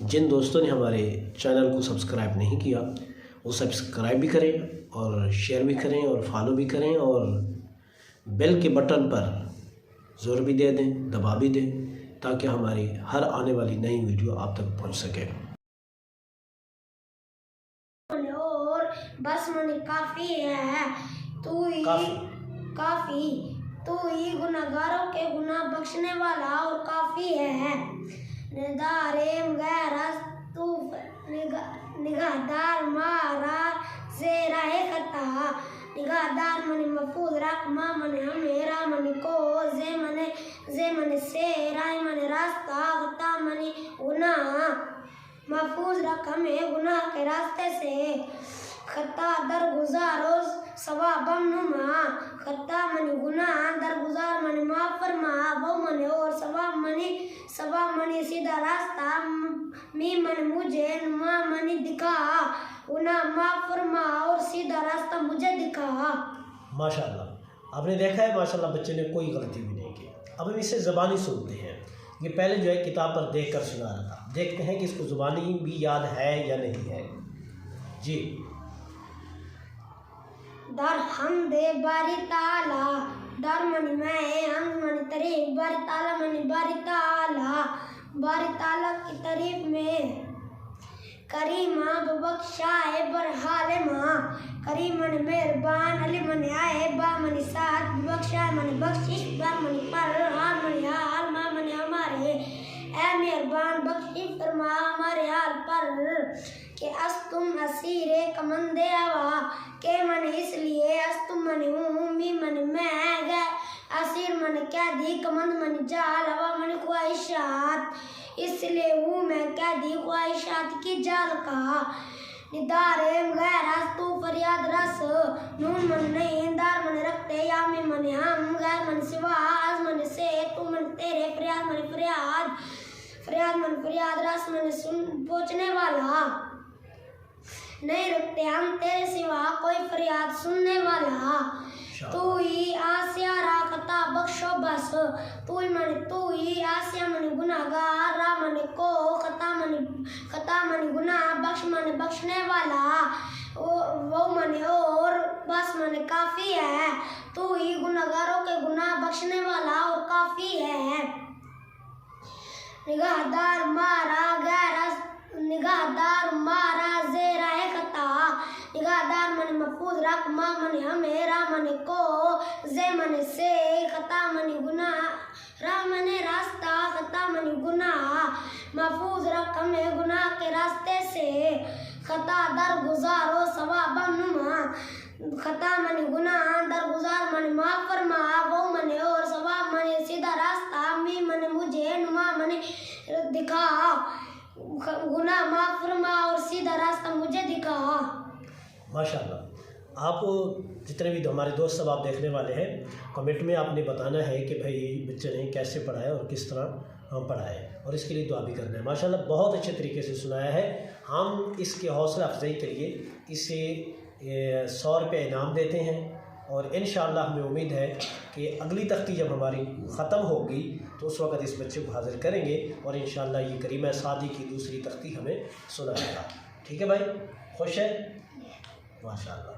जिन दोस्तों ने हमारे चैनल को सब्सक्राइब नहीं किया वो सब्सक्राइब भी करें और शेयर भी करें और फॉलो भी करें और बेल के बटन पर ज़ोर भी दे दें, दबा भी दें, ताकि हमारी हर आने वाली नई वीडियो आप तक पहुंच सके। और बस मन काफ़ी है, तू ही काफ़ी तू ही गुनाहगारों के गुनाह बख्शने वाला और काफ़ी है। निदारे गैरस तू निगाहदार मारा ज़ेराए खता, निगाहदार मनी महफूज रख मा मने हमेरा मनी को जे मने से राय मने रास्ता खता मनी गुनाह महफूज रख हमें गुनाह के रास्ते से। खता दर गुजारो सवाबम नुमा, खता मनी गुनाह दर गुजार मनी माफ फरमा वो मने और सवाब मनी सीधा रास्ता मी मन मुझे नुमा मनी दिखा, गुनाह माफ फरमा और सीधा रास्ता मुझे दिखा। माशाल्लाह, आपने देखा है माशाल्लाह बच्चे ने कोई गलती भी नहीं की। अब हम इसे ज़बानी सुनते हैं। ये पहले जो है किताब पर देख कर सुना रहा था, देखते हैं कि इसको ज़ुबानी भी याद है या नहीं है। जी। दर हम दे बारी ताला, दर मनी मैं हम मनी तारीफ बारी ताला मनी बारी ताला की तारीफ में करीमा बख्शा है बरहाल माँ, करीम मन मेहरबान अली मन आए बा मनी साथ बख्शा मनी बख्शिश बर मनी पर हाल मनी हाल माँ मनी हमारे ऐ मेहरबान बख्शिश फरमा हमारे हाल पर के अस तुम असीरे कमंदे आवा के मन इसलिए अस तुम मन हूँ मी मन मैं गए असीर मन क्या दी कमंद मन जाल हवा मन ख्वाहिशात, इसलिए हूँ मैं क्या दी ख्वाहिशात की जाल का। निदारे गैर तू फरियाद रस नून मन नहीं दार मन रखते या में मन हम गैर मन सिवा आज मन से तू मन तेरे फरियाद मन फरियाद रस मन सुन पहुँचने वाला नहीं रखते हम तेरे सिवा कोई फरियाद सुनने वाला। तू ही आसिया राखता बख्शो बस, तू ही आसिया मन गुनाहगार रा मन को खता मन गुनाह बख्श मन बख्शने वाला वो मन और बस मन काफ़ी है। तू ही गुनाहगारों के गुनाह बख्शने वाला और काफ़ी है। निगाहदार मारा ज़ेराए खता, निगाहदार मन महफूज रख मा मन हमेरा मन को जे मन से खता मनी गुनाह रा मने रास्ता खता मनी गुनाह महफूज रख हमें गुनाह के रास्ते से। खता दर गुजारो सवाबम नुमा, खता मनी गुनाह दर गुजार मन माफ फरमा वो मने और सवाब मने सीधा रास्ता मी मने मुझे नुमा मने दिखा, गुनाह माफ फरमा और सीधा रास्ता मुझे दिखा। माशाल्लाह, आप जितने भी हमारे दोस्त सब आप देखने वाले हैं, कमेंट में आपने बताना है कि भाई बच्चे ने कैसे पढ़ाया और किस तरह हम पढ़ाए और इसके लिए दुआ भी करना है। माशाल्लाह बहुत अच्छे तरीके से सुनाया है। हम इसके हौसला अफजाई के लिए इसे 100 रुपये इनाम देते हैं और इंशाअल्लाह हमें उम्मीद है कि अगली तख्ती जब हमारी ख़त्म होगी तो उस वक़्त इस बच्चे को हाज़िर करेंगे और इंशाअल्लाह ये करीमा सादी की दूसरी तख्ती हमें सुनाएगा। ठीक है भाई, खुश है? माशाअल्लाह।